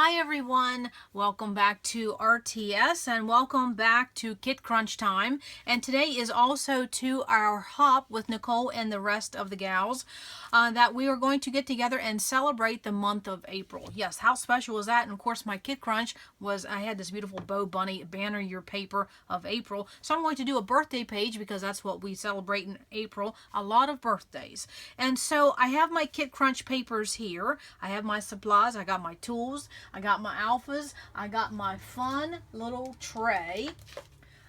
Hi everyone, welcome back to RTS and welcome back to Kit Crunch Time. And today is also to our hop with Nicole and the rest of the gals that we are going to get together and celebrate the month of April. Yes, how special is that? And of course my Kit Crunch was, I had this beautiful Bow Bunny banner year paper of April. So I'm going to do a birthday page because that's what we celebrate in April, a lot of birthdays. And so I have my Kit Crunch papers here. I have my supplies, I got my tools, I got my alphas. I got my fun little tray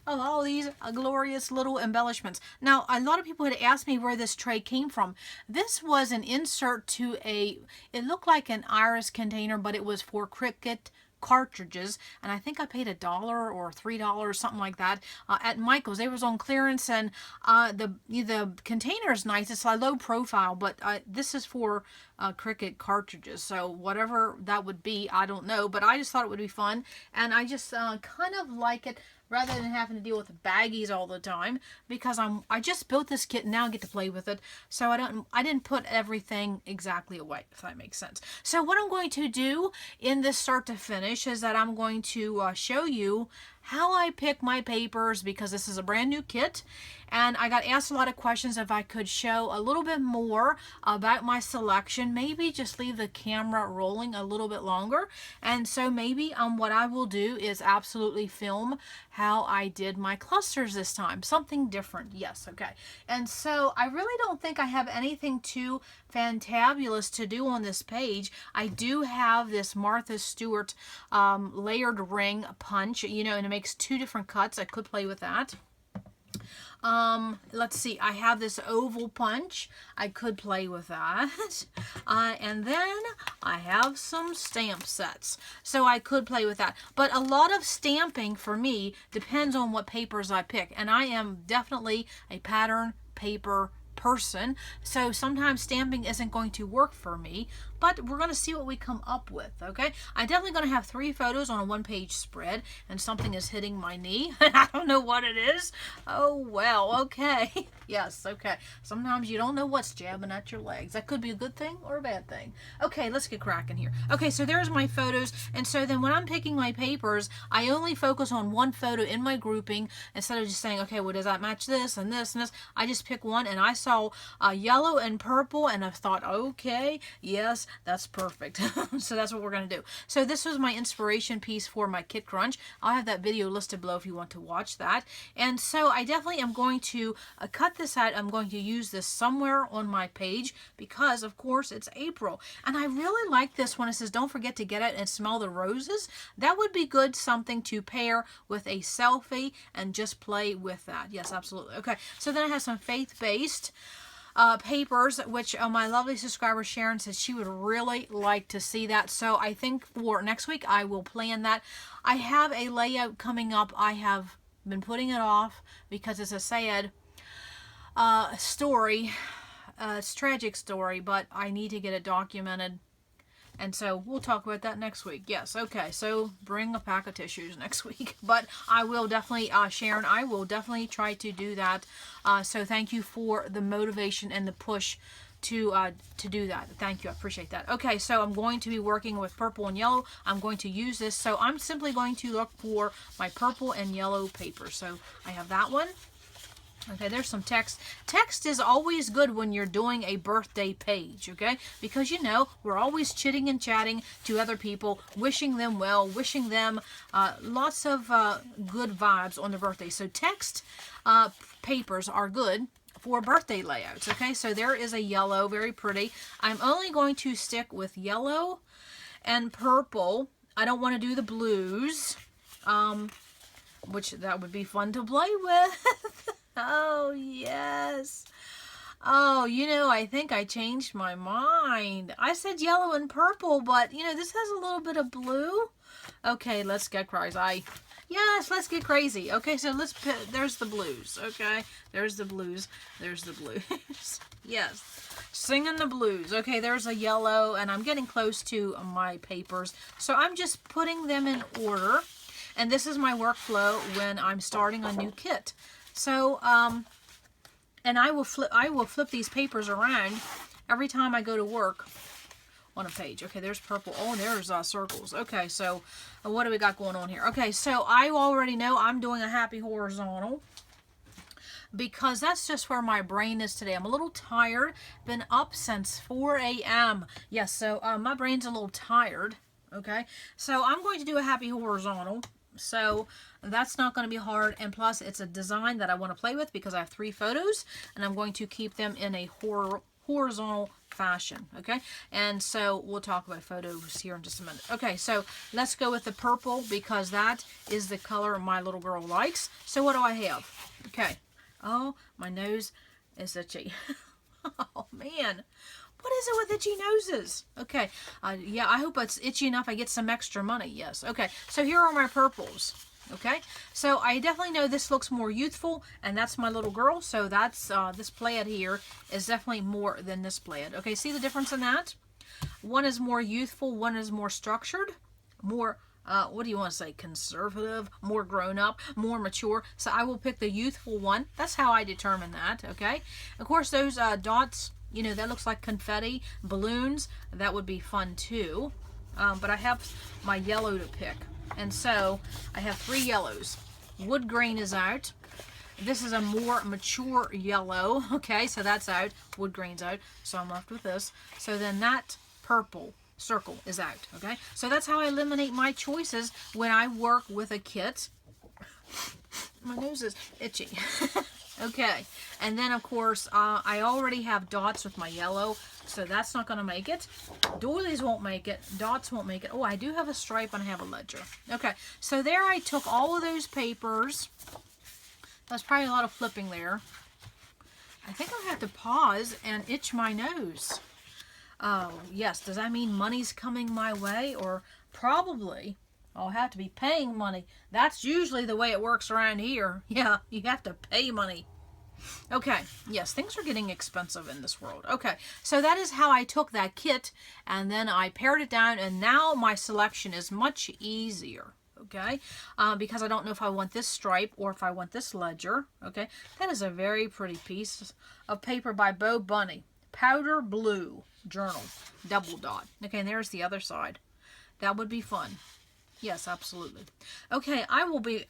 of all these glorious little embellishments. Now, a lot of people had asked me where this tray came from. This was an insert to it looked like an iris container, but it was for Cricut cartridges, and I think I paid $1 or $3, something like that, at Michael's. They was on clearance, and the container is nice. It's a low profile, but this is for Cricut cartridges, so whatever that would be, I don't know, but I just thought it would be fun, and I just kind of like it rather than having to deal with baggies all the time, because I just built this kit and now I get to play with it, so I didn't put everything exactly away, if that makes sense. So what I'm going to do in this start to finish is that I'm going to show you how I pick my papers, because this is a brand new kit, and I got asked a lot of questions if I could show a little bit more about my selection, maybe just leave the camera rolling a little bit longer. And so maybe what I will do is absolutely film how I did my clusters this time, something different. Yes, okay. And so I really don't think I have anything too fantabulous to do on this page. I do have this Martha Stewart layered ring punch, you know, and it makes two different cuts. I could play with that. Let's see, I have this oval punch. I could play with that. And then I have some stamp sets. So I could play with that. But a lot of stamping for me depends on what papers I pick. And I am definitely a pattern paper person, so sometimes stamping isn't going to work for me, but we're going to see what we come up with. Okay, I'm definitely going to have 3 photos on a 1-page spread, and something is hitting my knee. I don't know what it is. Oh well, okay. Yes, okay, sometimes you don't know what's jabbing at your legs. That could be a good thing or a bad thing. Okay, let's get cracking here. Okay, so there's my photos, and so then when I'm picking my papers, I only focus on one photo in my grouping instead of just saying, okay, well, does that match this and this and this? I just pick one, and I saw yellow and purple, and I thought, okay, yes, that's perfect. So that's what we're going to do. So this was my inspiration piece for my Kit Crunch. I'll have that video listed below if you want to watch that. And so I definitely am going to cut this out. I'm going to use this somewhere on my page because, of course, it's April. And I really like this one. It says, don't forget to get out and smell the roses. That would be good, something to pair with a selfie and just play with that. Yes, absolutely. Okay, so then I have some faith-based papers, which my lovely subscriber Sharon says she would really like to see that. So I think for next week I will plan that. I have a layout coming up. I have been putting it off because it's a sad story. It's a tragic story, but I need to get it documented. And so we'll talk about that next week. Yes, okay, so bring a pack of tissues next week. But I will definitely, Sharon, I will definitely try to do that. So thank you for the motivation and the push to do that. Thank you, I appreciate that. Okay, so I'm going to be working with purple and yellow. I'm going to use this. So I'm simply going to look for my purple and yellow paper. So I have that one. Okay, there's some text. Text is always good when you're doing a birthday page, okay? Because, you know, we're always chitting and chatting to other people, wishing them well, wishing them lots of good vibes on their birthday. So text papers are good for birthday layouts, okay? So there is a yellow, very pretty. I'm only going to stick with yellow and purple. I don't want to do the blues, which that would be fun to play with. Oh, yes. Oh, you know, I think I changed my mind. I said yellow and purple, but, you know, this has a little bit of blue. Okay, let's get crazy. Yes, let's get crazy. Okay, so let's put, there's the blues, okay? There's the blues. There's the blues. Yes, singing the blues. Okay, there's a yellow, and I'm getting close to my papers. So I'm just putting them in order, and this is my workflow when I'm starting a new kit. So, and I will flip these papers around every time I go to work on a page. Okay, there's purple. Oh, there's circles. Okay, so what do we got going on here? Okay, so I already know I'm doing a happy horizontal because that's just where my brain is today. I'm a little tired. Been up since 4 a.m. Yes, so my brain's a little tired. Okay, so I'm going to do a happy horizontal. So that's not going to be hard, and plus it's a design that I want to play with because I have 3 photos and I'm going to keep them in a horizontal fashion. Okay, and so we'll talk about photos here in just a minute. Okay, so let's go with the purple because that is the color my little girl likes. So what do I have? Okay, oh, my nose is itchy. Oh man, what is it with itchy noses? Okay, yeah, I hope it's itchy enough I get some extra money. Yes, okay, so here are my purples. Okay, so I definitely know this looks more youthful, and that's my little girl, so that's this plaid here is definitely more than this plaid. Okay, see the difference in that? One is more youthful, one is more structured, more what do you want to say, conservative, more grown up, more mature. So I will pick the youthful one. That's how I determine that. Okay, of course those dots, you know, that looks like confetti balloons, that would be fun too. But I have my yellow to pick, and so I have 3 yellows. Wood grain is out. This is a more mature yellow. Okay, so that's out. Wood grain's out, so I'm left with this. So then that purple circle is out. Okay, so that's how I eliminate my choices when I work with a kit. My nose is itchy. Okay, and then of course I already have dots with my yellow, so that's not going to make it. Doilies won't make it. Dots won't make it. Oh, I do have a stripe and I have a ledger. Okay, so there I took all of those papers. That's probably a lot of flipping there. I think I'll have to pause and itch my nose. Yes, does that mean money's coming my way? Or probably I'll have to be paying money. That's usually the way it works around here. Yeah, you have to pay money. Okay, yes, things are getting expensive in this world. Okay, so that is how I took that kit, and then I pared it down, and now my selection is much easier. Okay, because I don't know if I want this stripe or if I want this ledger. Okay, that is a very pretty piece of paper by Bo Bunny. Powder blue journal, double dot. Okay, and there's the other side. That would be fun. Yes, absolutely. Okay, I will be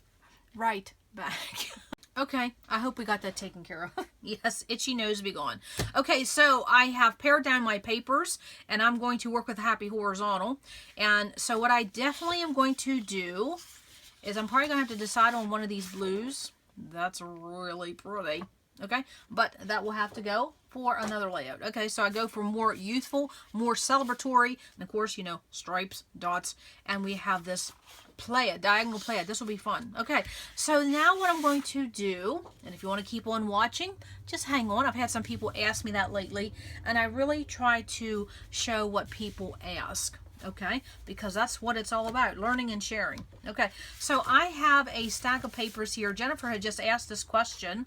right back. Okay, I hope we got that taken care of. Yes, itchy nose be gone. Okay, so I have pared down my papers, and I'm going to work with a happy horizontal. And so what I definitely am going to do is I'm probably going to have to decide on one of these blues. That's really pretty. Okay, but that will have to go for another layout. Okay, so I go for more youthful, more celebratory, and of course, you know, stripes, dots, and we have this plaid, diagonal plaid. This will be fun. Okay, so now what I'm going to do, and if you want to keep on watching, just hang on. I've had some people ask me that lately, and I really try to show what people ask. Okay, because that's what it's all about, learning and sharing. Okay, so I have a stack of papers here. Jennifer had just asked this question.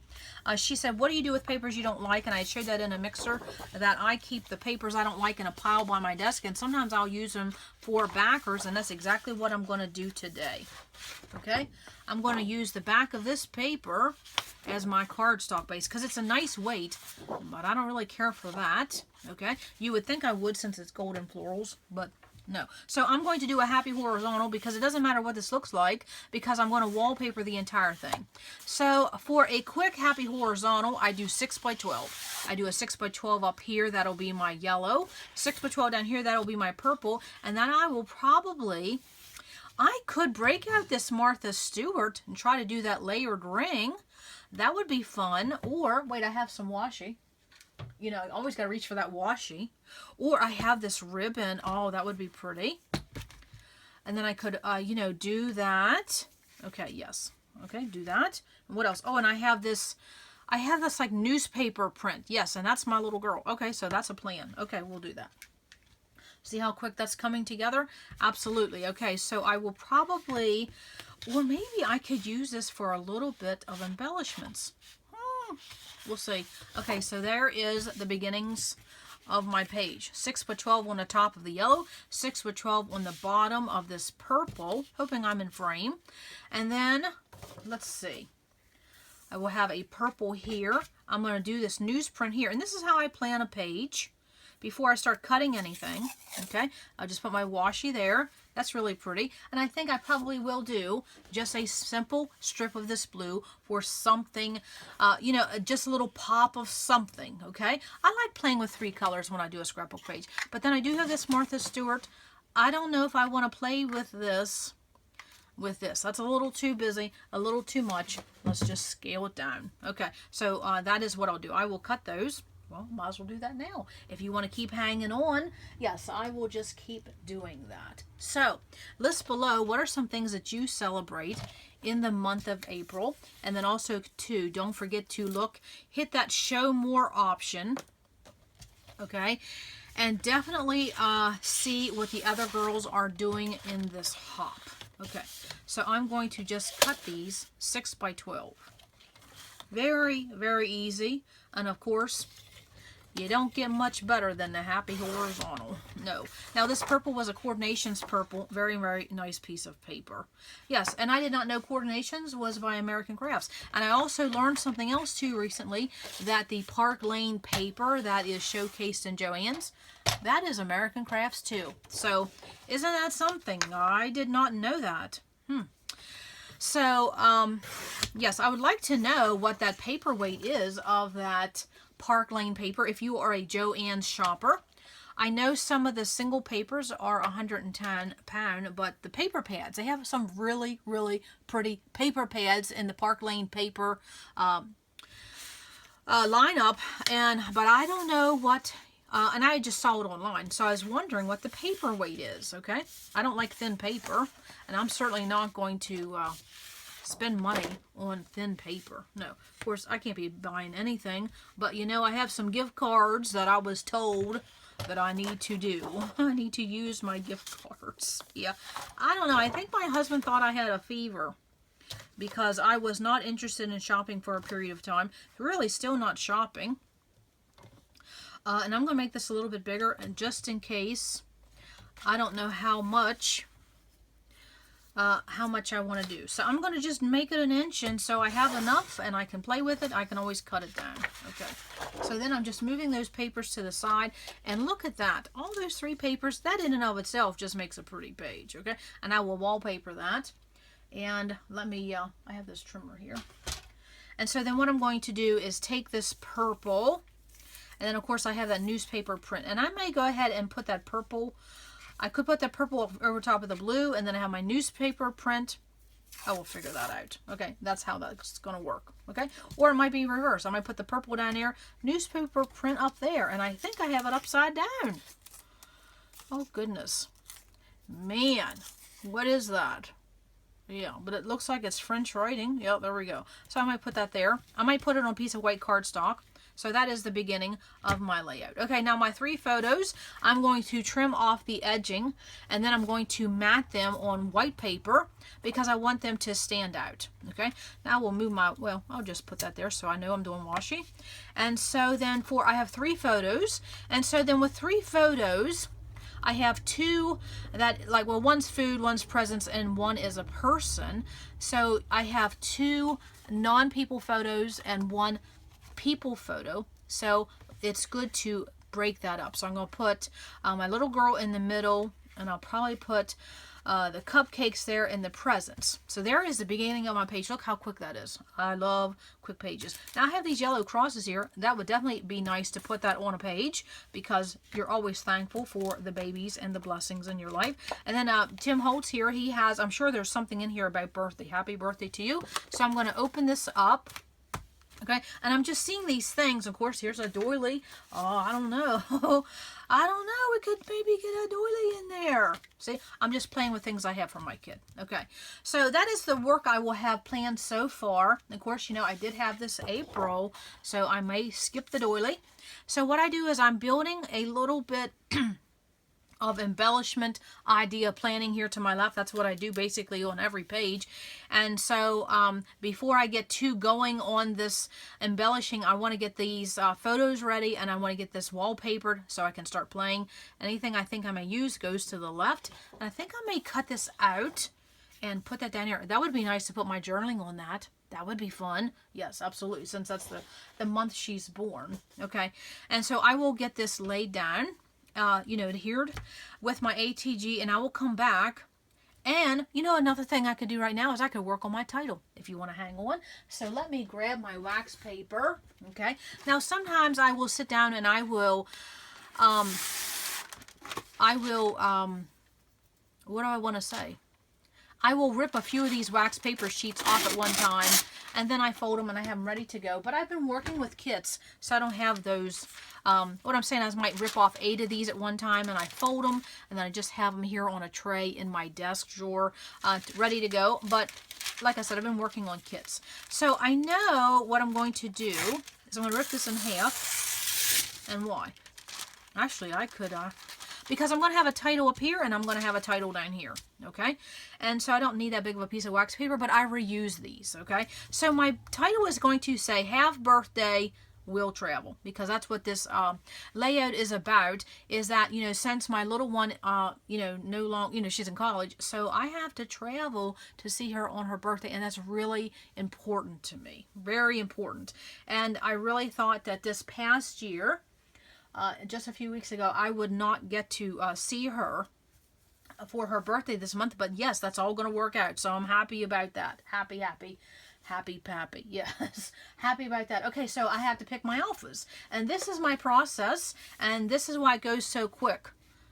She said, what do you do with papers you don't like? And I showed that in a mixer, that I keep the papers I don't like in a pile by my desk, and sometimes I'll use them for backers, and that's exactly what I'm going to do today. Okay, I'm going to use the back of this paper as my cardstock base because it's a nice weight, but I don't really care for that. Okay, you would think I would since it's golden florals, but no. So I'm going to do a happy horizontal because it doesn't matter what this looks like because I'm going to wallpaper the entire thing. So for a quick happy horizontal, I do 6 by 12. I do a 6 by 12 up here. That'll be my yellow. 6 by 12 down here. That'll be my purple. And then I will probably, I could break out this Martha Stewart and try to do that layered ring. That would be fun. Or, wait, I have some washi. You know, I always got to reach for that washi. Or I have this ribbon. Oh, that would be pretty. And then I could, you know, do that. Okay, yes. Okay, do that. And what else? Oh, and I have this like newspaper print. Yes, and that's my little girl. Okay, so that's a plan. Okay, we'll do that. See how quick that's coming together? Absolutely. Okay, so I will probably, or maybe I could use this for a little bit of embellishments. We'll see. Okay, so there is the beginnings of my page. 6 by 12 on the top of the yellow, 6 by 12 on the bottom of this purple, hoping I'm in frame. And then, let's see, I will have a purple here. I'm going to do this newsprint here. And this is how I plan a page, before I start cutting anything. Okay, I'll just put my washi there. That's really pretty. And I think I probably will do just a simple strip of this blue for something, you know, just a little pop of something, okay? I like playing with 3 colors when I do a scrapbook page. But then I do have this Martha Stewart. I don't know if I want to play with this. That's a little too busy, a little too much. Let's just scale it down. Okay, so that is what I'll do. I will cut those. Well, might as well do that now. If you want to keep hanging on, yes, I will just keep doing that. So, list below, what are some things that you celebrate in the month of April? And then also, too, don't forget to hit that show more option, okay? And definitely see what the other girls are doing in this hop. Okay, so I'm going to just cut these 6 by 12. Very, very easy. And of course, you don't get much better than the Happy Horizontal. No. Now, this purple was a Coordinations purple. Very, very nice piece of paper. Yes, and I did not know Coordinations was by American Crafts. And I also learned something else, too, recently, that the Park Lane paper that is showcased in Joann's, that is American Crafts, too. So, isn't that something? I did not know that. So, yes, I would like to know what that paperweight is of that Park Lane paper if you are a Joann's shopper. I know some of the single papers are £110, but the paper pads, they have some really, really pretty paper pads in the Park Lane paper lineup, but I don't know what, and I just saw it online, so I was wondering what the paperweight is, okay? I don't like thin paper, and I'm certainly not going to spend money on thin paper. No, of course, I can't be buying anything, but you know, I have some gift cards that I was told that I need to do. I need to use my gift cards. Yeah, I don't know. I think my husband thought I had a fever because I was not interested in shopping for a period of time. Really still not shopping. And I'm going to make this a little bit bigger, and just in case, I don't know how much I want to do. So I'm going to just make it 1 inch, and so I have enough and I can play with it. I can always cut it down. Okay. So then I'm just moving those papers to the side, and look at that. All those 3 papers, that in and of itself just makes a pretty page. Okay. And I will wallpaper that. And let me, I have this trimmer here. And so then what I'm going to do is take this purple, and then of course I have that newspaper print, and I may go ahead and put that purple, I could put that purple over top of the blue, and then I have my newspaper print. I will figure that out. Okay, that's how that's going to work. Okay, or it might be reverse. I might put the purple down here, newspaper print up there, and I think I have it upside down. Oh goodness, man, what is that? Yeah, but it looks like it's French writing. Yep, there we go. So I might put that there. I might put it on a piece of white cardstock. So that is the beginning of my layout. Okay, now my 3 photos, I'm going to trim off the edging, and then I'm going to mat them on white paper because I want them to stand out. Okay, now we'll move my, well, I'll just put that there so I know I'm doing washi. And so then I have 3 photos, and so then with 3 photos, I have 2 that, like, well, one's food, one's presents, and one is a person. So I have 2 non-people photos and 1 people photo, so it's good to break that up. So I'm going to put my little girl in the middle, and I'll probably put the cupcakes there in the presents. So there is the beginning of my page. Look how quick that is. I love quick pages. Now I have these yellow crosses here. That would definitely be nice to put that on a page because you're always thankful for the babies and the blessings in your life. And then Tim Holtz here, he has, I'm sure there's something in here about birthday. Happy birthday to you. So I'm going to open this up. Okay, and I'm just seeing these things. Of course, here's a doily. Oh, I don't know. I don't know. We could maybe get a doily in there. See, I'm just playing with things I have for my kid. Okay, so that is the work I will have planned so far. Of course, you know, I did have this April, so I may skip the doily. So what I do is I'm building a little bit of embellishment idea planning here to my left. That's what I do basically on every page. And so before I get too going on this embellishing, I want to get these photos ready, and I want to get this wallpapered so I can start playing. Anything I think I may use goes to the left. And I think I may cut this out and put that down here. That would be nice to put my journaling on that. That would be fun. Yes, absolutely, since that's the month she's born. Okay, and so I will get this laid down, adhered with my ATG, and I will come back. And, another thing I could do right now is I could work on my title if you want to hang on. So let me grab my wax paper. Okay, now sometimes I will sit down and I will, what do I want to say? I will rip a few of these wax paper sheets off at one time, and then I fold them and I have them ready to go. But I've been working with kits, so I don't have those. What I'm saying is I might rip off 8 of these at one time, and I fold them, and then I just have them here on a tray in my desk drawer, ready to go. But like I said, I've been working on kits. So I know what I'm going to do is I'm going to rip this in half. And why? Actually, I could... because I'm going to have a title up here and I'm going to have a title down here, okay? And so I don't need that big of a piece of wax paper, but I reuse these, okay? So my title is going to say, Have Birthday, Will Travel, because that's what this layout is about, is that, since my little one, no longer, she's in college, so I have to travel to see her on her birthday, and that's really important to me, very important. And I really thought that this past year, just a few weeks ago, I would not get to see her for her birthday this month. But yes, that's all going to work out. So I'm happy about that. Happy, pappy. Yes, happy about that. Okay, so I have to pick my alphas. And this is my process. And this is why it goes so quick.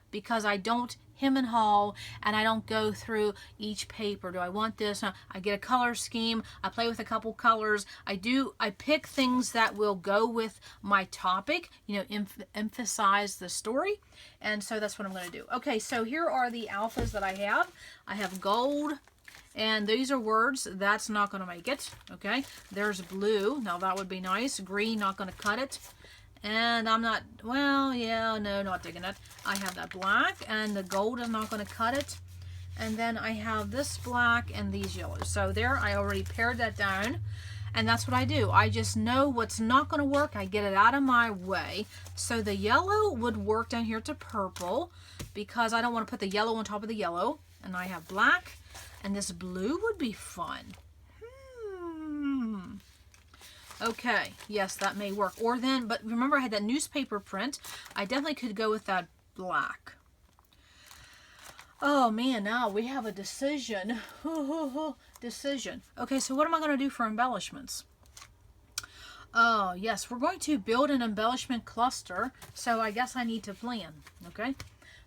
Because I don't hem and haul, and I don't go through each paper. Do I want this? I get a color scheme. I play with a couple colors. I pick things that will go with my topic, emphasize the story. And so that's what I'm going to do. Okay, so here are the alphas that I have. I have gold, and these are words. That's not going to make it. Okay, there's blue. Now that would be nice. Green, not going to cut it. And I'm not, not digging it. I have that black, and the gold is not going to cut it. And then I have this black and these yellows. So there, I already pared that down. And that's what I do. I just know what's not going to work. I get it out of my way. So the yellow would work down here to purple, because I don't want to put the yellow on top of the yellow. And I have black, and this blue would be fun. Okay, yes, that may work. Or then, but remember I had that newspaper print. I definitely could go with that black. Oh man, now we have a decision. Decision. Okay, so what am I going to do for embellishments? Oh, yes, we're going to build an embellishment cluster. So I guess I need to plan, okay?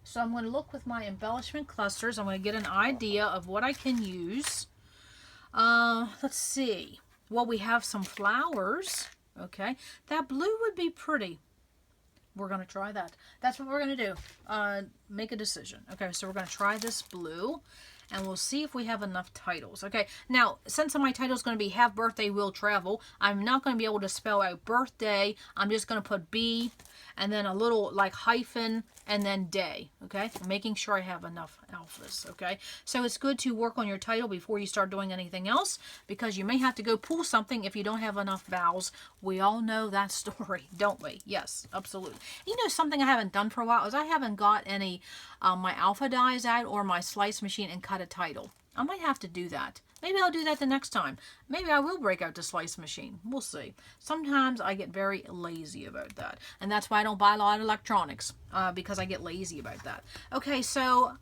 So I'm going to look with my embellishment clusters. I'm going to get an idea of what I can use. Let's see. Well, we have some flowers, okay? That blue would be pretty. We're going to try that. That's what we're going to do. Make a decision. Okay, so we're going to try this blue, and we'll see if we have enough titles. Okay, now, since my title is going to be Have Birthday, Will Travel, I'm not going to be able to spell out birthday. I'm just going to put B, and then a little, like, hyphen, and then day, okay? I'm making sure I have enough alphas, okay? So it's good to work on your title before you start doing anything else, because you may have to go pull something if you don't have enough vowels. We all know that story, don't we? Yes, absolutely. Something I haven't done for a while is I haven't got any my alpha dies out or my slice machine and cut a title. I might have to do that. Maybe I'll do that the next time. Maybe I will break out the slice machine. We'll see. Sometimes I get very lazy about that. And that's why I don't buy a lot of electronics. Because I get lazy about that. Okay, so,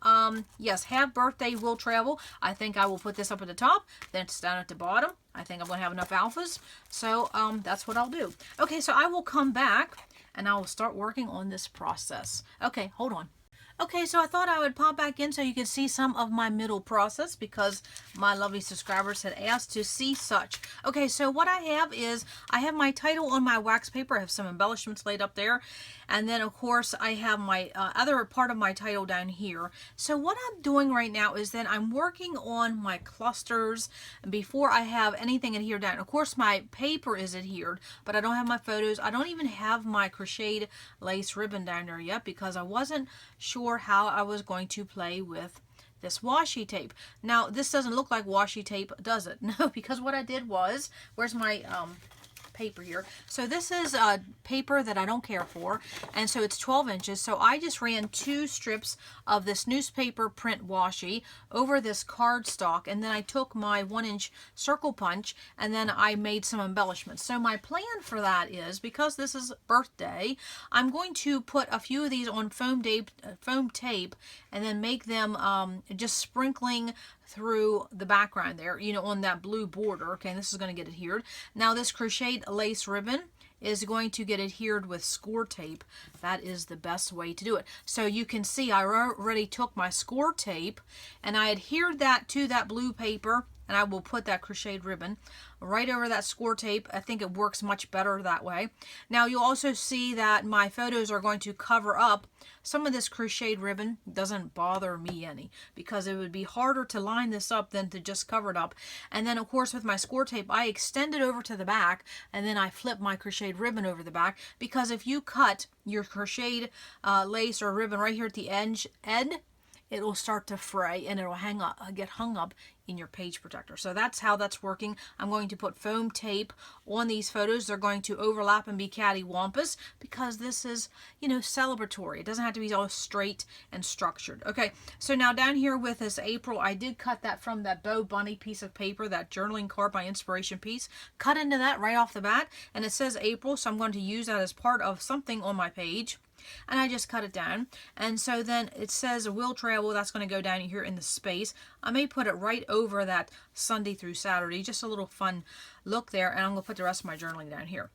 yes, Have Birthday, Will Travel. I think I will put this up at the top. Then it's down at the bottom. I think I'm going to have enough alphas. So, that's what I'll do. Okay, so I will come back and I will start working on this process. Okay, hold on. Okay, so I thought I would pop back in so you could see some of my middle process, because my lovely subscribers had asked to see such. Okay, so what I have is I have my title on my wax paper. I have some embellishments laid up there. And then, of course, I have my other part of my title down here. So what I'm doing right now is that I'm working on my clusters before I have anything adhered down. Of course, my paper is adhered, but I don't have my photos. I don't even have my crocheted lace ribbon down there yet, because I wasn't sure how I was going to play with this washi tape. Now, this doesn't look like washi tape, does it? No, because what I did was, where's my paper here. So this is a paper that I don't care for, and so it's 12 inches. So I just ran 2 strips of this newspaper print washi over this cardstock, and then I took my 1-inch circle punch, and then I made some embellishments. So my plan for that is, because this is birthday, I'm going to put a few of these on foam tape, and then make them just sprinkling through the background there, you know, on that blue border. Okay, and this is going to get adhered. Now this crocheted lace ribbon is going to get adhered with score tape. That is the best way to do it. So you can see I already took my score tape and I adhered that to that blue paper, and I will put that crocheted ribbon right over that score tape. I think it works much better that way. Now you'll also see that my photos are going to cover up some of this crocheted ribbon. Doesn't bother me any, because it would be harder to line this up than to just cover it up. And then of course with my score tape, I extend it over to the back, and then I flip my crocheted ribbon over the back, because if you cut your crocheted lace or ribbon right here at the edge, it will start to fray and it will get hung up in your page protector. So that's how that's working. I'm going to put foam tape on these photos. They're going to overlap and be cattywampus, because this is, you know, celebratory. It doesn't have to be all straight and structured. Okay, so now down here with this April, I did cut that from that Bo Bunny piece of paper, that journaling card, my inspiration piece. Cut into that right off the bat, and it says April, so I'm going to use that as part of something on my page. And I just cut it down, and so then it says will travel. That's going to go down here in the space. I may put it right over that Sunday through Saturday, just a little fun look there, and I'm going to put the rest of my journaling down here.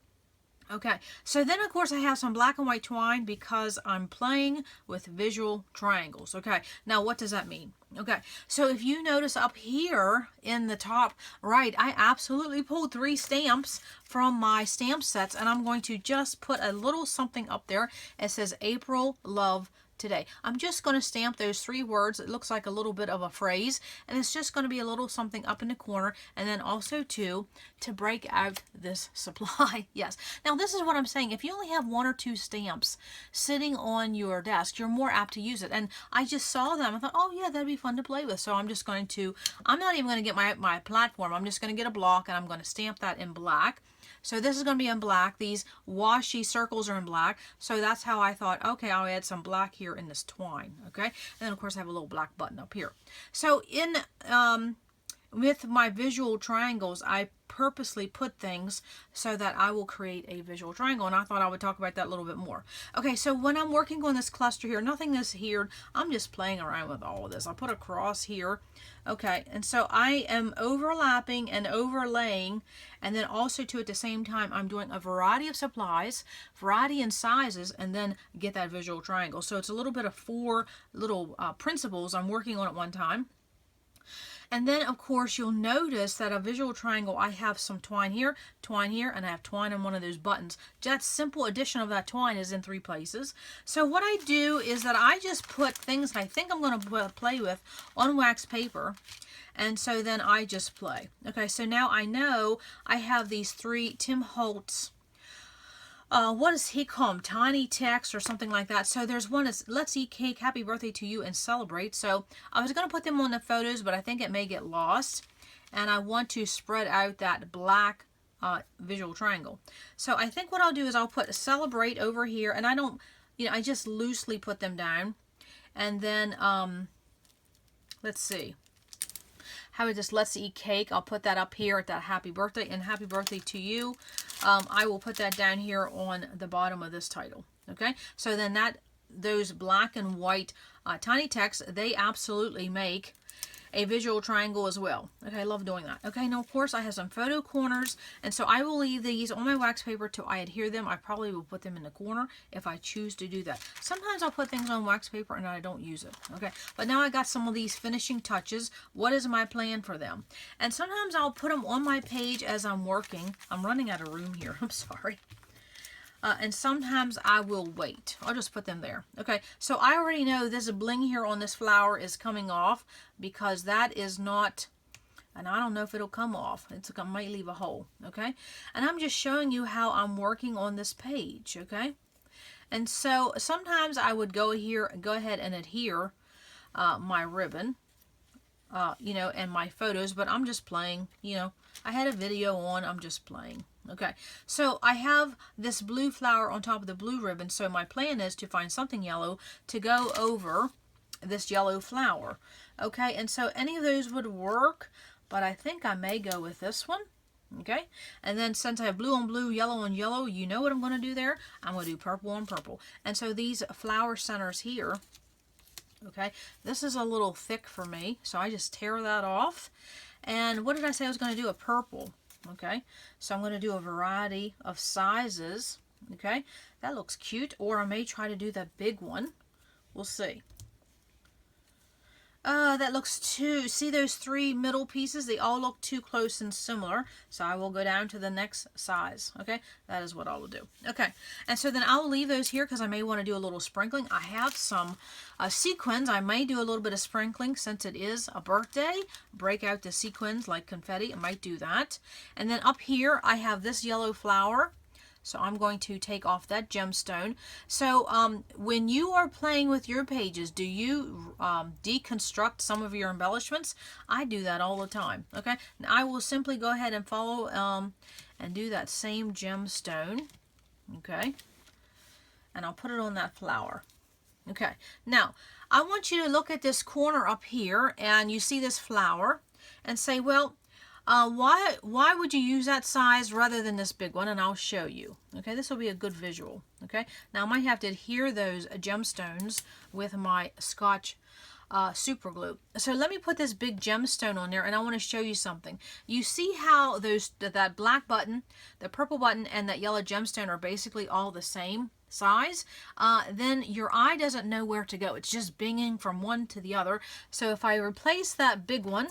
Okay, so then of course I have some black and white twine, because I'm playing with visual triangles. Okay, now what does that mean? Okay, so if you notice up here in the top right, I absolutely pulled 3 stamps from my stamp sets, and I'm going to just put a little something up there. It says April Love Today. I'm just going to stamp those 3 words. It looks like a little bit of a phrase, and it's just going to be a little something up in the corner, and then also too, to break out this supply. Yes. Now this is what I'm saying. If you only have 1 or 2 stamps sitting on your desk, you're more apt to use it. And I just saw them. I thought, oh yeah, that'd be fun to play with. So I'm just going to, I'm not even going to get my platform. I'm just going to get a block, and I'm going to stamp that in black. So this is going to be in black. These washi circles are in black. So that's how I thought, okay, I'll add some black here in this twine. Okay. And then of course I have a little black button up here. So in, with my visual triangles, I purposely put things so that I will create a visual triangle, and I thought I would talk about that a little bit more. Okay, so when I'm working on this cluster here, nothing is here. I'm just playing around with all of this. I'll put a cross here. Okay, and so I am overlapping and overlaying, and then also too at the same time I'm doing a variety of supplies, variety in sizes, and then get that visual triangle. So it's a little bit of 4 little principles I'm working on at one time. And then, of course, you'll notice that a visual triangle, I have some twine here, and I have twine on one of those buttons. That simple addition of that twine is in 3 places. So what I do is that I just put things I think I'm going to play with on wax paper, and so then I just play. Okay, so now I know I have these 3 Tim Holtz, what does he call them? Tiny text or something like that. So there's one that's let's eat cake, happy birthday to you, and celebrate. So I was going to put them on the photos, but I think it may get lost. And I want to spread out that black visual triangle. So I think what I'll do is I'll put celebrate over here. And I don't, you know, I just loosely put them down. And then, let's see. How about this let's eat cake? I'll put that up here at that happy birthday, and happy birthday to you. I will put that down here on the bottom of this title. Okay, so then those black and white tiny text, they absolutely make a visual triangle as well. Okay, I love doing that. Okay, now of course I have some photo corners, and so I will leave these on my wax paper till I adhere them. I probably will put them in the corner if I choose to do that. Sometimes I'll put things on wax paper and I don't use it. Okay, but now I got some of these finishing touches. What is my plan for them? And sometimes I'll put them on my page as I'm working. I'm running out of room here. I'm sorry. And sometimes I will wait. I'll just put them there. Okay, so I already know this bling here on this flower is coming off, because that is not, and I don't know if it'll come off. It might leave a hole. Okay, and I'm just showing you how I'm working on this page. Okay, and so sometimes I would go ahead and adhere my ribbon, you know, and my photos, but I'm just playing. You know, I had a video on. I'm just playing. Okay, so I have this blue flower on top of the blue ribbon, so my plan is to find something yellow to go over this yellow flower. Okay, and so any of those would work, but I think I may go with this one. Okay, and then since I have blue on blue, yellow on yellow, you know what I'm going to do there? I'm going to do purple on purple. And so these flower centers here, okay, this is a little thick for me, so I just tear that off. And what did I say I was going to do? A purple. Okay, so I'm going to do a variety of sizes. Okay, that looks cute, or I may try to do that big one. We'll see. That looks too, see those three middle pieces? They all look too close and similar. So I will go down to the next size. Okay, that is what I will do. Okay, and so then I'll leave those here because I may want to do a little sprinkling. I have some sequins. I may do a little bit of sprinkling since it is a birthday. Break out the sequins like confetti. I might do that. And then up here I have this yellow flower. So I'm going to take off that gemstone. So when you are playing with your pages, do you deconstruct some of your embellishments? I do that all the time. Okay, now I will simply go ahead and follow and do that same gemstone. Okay, and I'll put it on that flower. Okay, now I want you to look at this corner up here, and you see this flower, and say, well, why would you use that size rather than this big one? And I'll show you. Okay, this will be a good visual. Okay, now I might have to adhere those gemstones with my Scotch super glue. So let me put this big gemstone on there, and I want to show you something. You see how that black button, the purple button, and that yellow gemstone are basically all the same size? Then your eye doesn't know where to go. It's just binging from one to the other. So if I replace that big one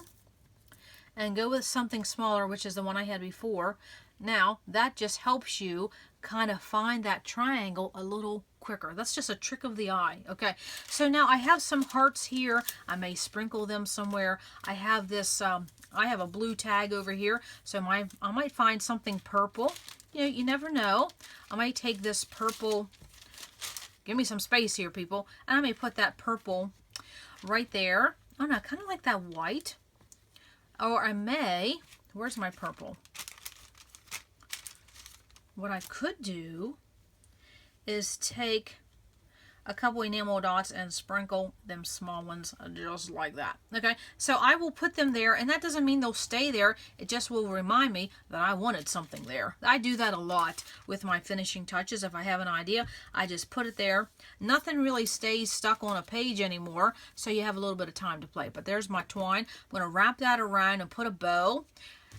and go with something smaller, which is the one I had before, now that just helps you kind of find that triangle a little quicker. That's just a trick of the eye. Okay, so now I have some hearts here. I may sprinkle them somewhere. I have this, I have a blue tag over here, so I might find something purple. You know, you never know. I might take this purple, give me some space here, people, and I may put that purple right there. Oh no, kind of like that white. Or I may, where's my purple? What I could do is take a couple enamel dots and sprinkle them small ones just like that. Okay, so I will put them there, and that doesn't mean they'll stay there. It just will remind me that I wanted something there. I do that a lot with my finishing touches. If I have an idea, I just put it there. Nothing really stays stuck on a page anymore, so you have a little bit of time to play. But there's my twine. I'm going to wrap that around and put a bow.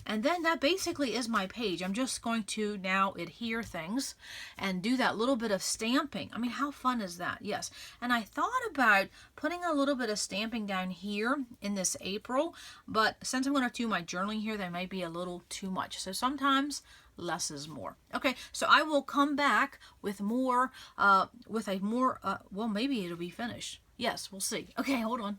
And then that basically is my page. I'm just going to now adhere things and do that little bit of stamping. I mean, how fun is that? Yes. And I thought about putting a little bit of stamping down here in this April, but since I'm going to do my journaling here, that might be a little too much. So sometimes less is more. Okay, so I will come back with more, well, maybe it'll be finished. Yes, we'll see. Okay, hold on.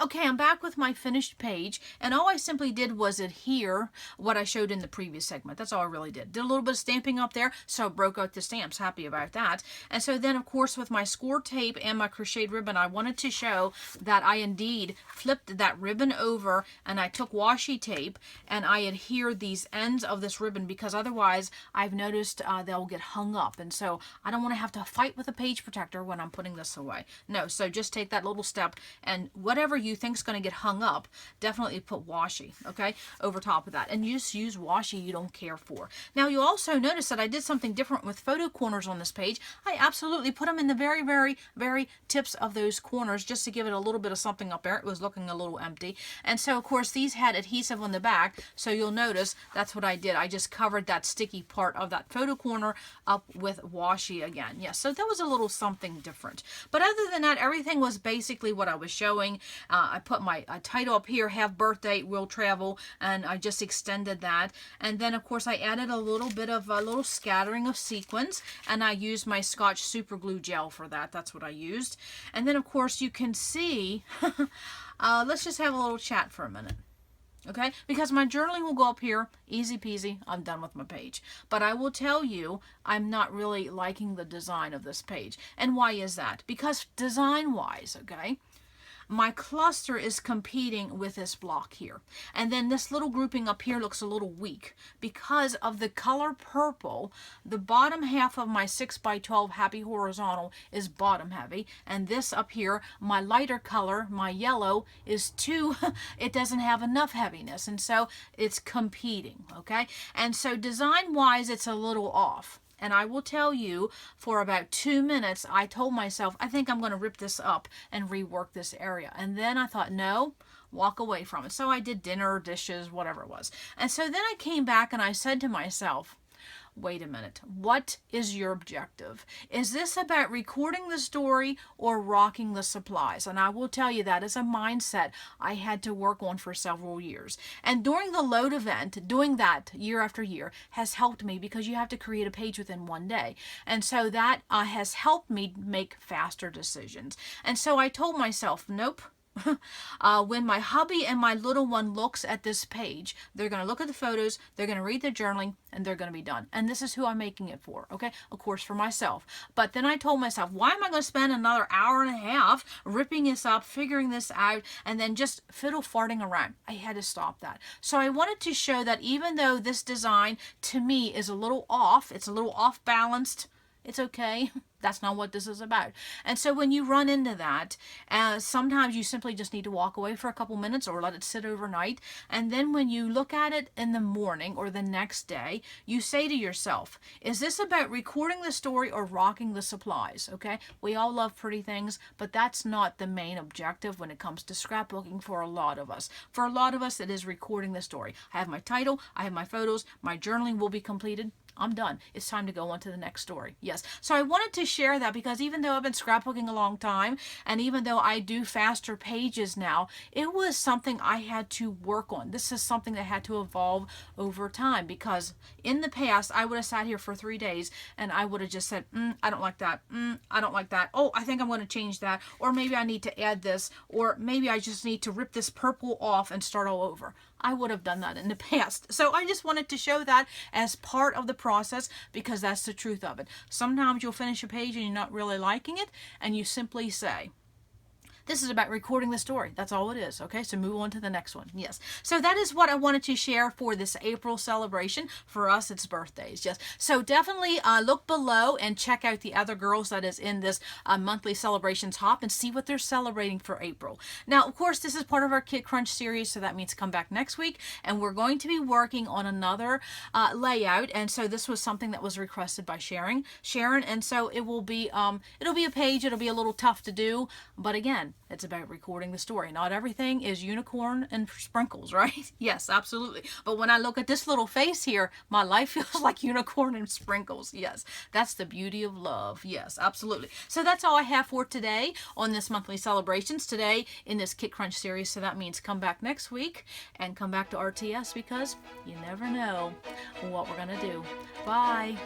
Okay, I'm back with my finished page, and all I simply did was adhere what I showed in the previous segment. That's all I really did. Did a little bit of stamping up there, so I broke out the stamps. Happy about that. And so then, of course, with my score tape and my crocheted ribbon, I wanted to show that I indeed flipped that ribbon over, and I took washi tape, and I adhered these ends of this ribbon, because otherwise I've noticed they'll get hung up, and so I don't want to have to fight with a page protector when I'm putting this away. No, so just take that little step, and whatever you think is going to get hung up, definitely put washi, okay, over top of that. And you just use washi you don't care for. Now, you also notice that I did something different with photo corners on this page. I absolutely put them in the very, very, very tips of those corners just to give it a little bit of something up there. It was looking a little empty. And so, of course, these had adhesive on the back, so you'll notice that's what I did. I just covered that sticky part of that photo corner up with washi again. Yes, so that was a little something different. But other than that, everything was basically what I was showing. I put my title up here, Have Birthday, Will Travel, and I just extended that. And then, of course, I added a little bit of a little scattering of sequins, and I used my Scotch super glue gel for that. That's what I used. And then, of course, you can see, let's just have a little chat for a minute. Okay, because my journaling will go up here, easy peasy, I'm done with my page. But I will tell you, I'm not really liking the design of this page. And why is that? Because design-wise, okay, my cluster is competing with this block here. And then this little grouping up here looks a little weak because of the color purple. The bottom half of my 6x12 Happy Horizontal is bottom heavy, and this up here, my lighter color, my yellow, is too, it doesn't have enough heaviness, and so it's competing, okay? And so design-wise, it's a little off. And I will tell you, for about 2 minutes, I told myself, I think I'm going to rip this up and rework this area. And then I thought, no, walk away from it. So I did dinner, dishes, whatever it was. And so then I came back and I said to myself, wait a minute, what is your objective? Is this about recording the story or rocking the supplies? And I will tell you, that is a mindset I had to work on for several years. And during the load event, doing that year after year has helped me, because you have to create a page within one day. And so that has helped me make faster decisions. And so I told myself, nope. When my hubby and my little one looks at this page, they're going to look at the photos, they're going to read the journaling, and they're going to be done. And this is who I'm making it for, okay? Of course, for myself. But then I told myself, why am I going to spend another hour and a half ripping this up, figuring this out, and then just fiddle farting around? I had to stop that. So I wanted to show that even though this design to me is a little off, it's a little off balanced, it's okay. That's not what this is about. And so when you run into that, sometimes you simply just need to walk away for a couple minutes or let it sit overnight. And then when you look at it in the morning or the next day, you say to yourself, is this about recording the story or rocking the supplies? Okay, we all love pretty things, but that's not the main objective when it comes to scrapbooking for a lot of us. For a lot of us, it is recording the story. I have my title, I have my photos, my journaling will be completed. I'm done. It's time to go on to the next story. Yes. So I wanted to share that, because even though I've been scrapbooking a long time, and even though I do faster pages now, it was something I had to work on. This is something that had to evolve over time, because in the past, I would have sat here for 3 days and I would have just said, I don't like that. I don't like that. Oh, I think I'm going to change that. Or maybe I need to add this. Or maybe I just need to rip this purple off and start all over. I would have done that in the past. So I just wanted to show that as part of the process, because that's the truth of it. Sometimes you'll finish a page and you're not really liking it, and you simply say, this is about recording the story. That's all it is. Okay, so move on to the next one. Yes. So that is what I wanted to share for this April celebration. For us, it's birthdays. Yes. So definitely look below and check out the other girls that is in this monthly celebrations hop and see what they're celebrating for April. Now, of course, this is part of our Kit Crunch series, so that means come back next week, and we're going to be working on another layout. And so this was something that was requested by Sharon. And so it will be it'll be a page. It'll be a little tough to do, but again, it's about recording the story. Not everything is unicorn and sprinkles, right? Yes, absolutely. But when I look at this little face here, my life feels like unicorn and sprinkles. Yes, that's the beauty of love. Yes, absolutely. So that's all I have for today on this monthly celebrations today in this Kit Crunch series. So that means come back next week and come back to RTS, because you never know what we're going to do. Bye.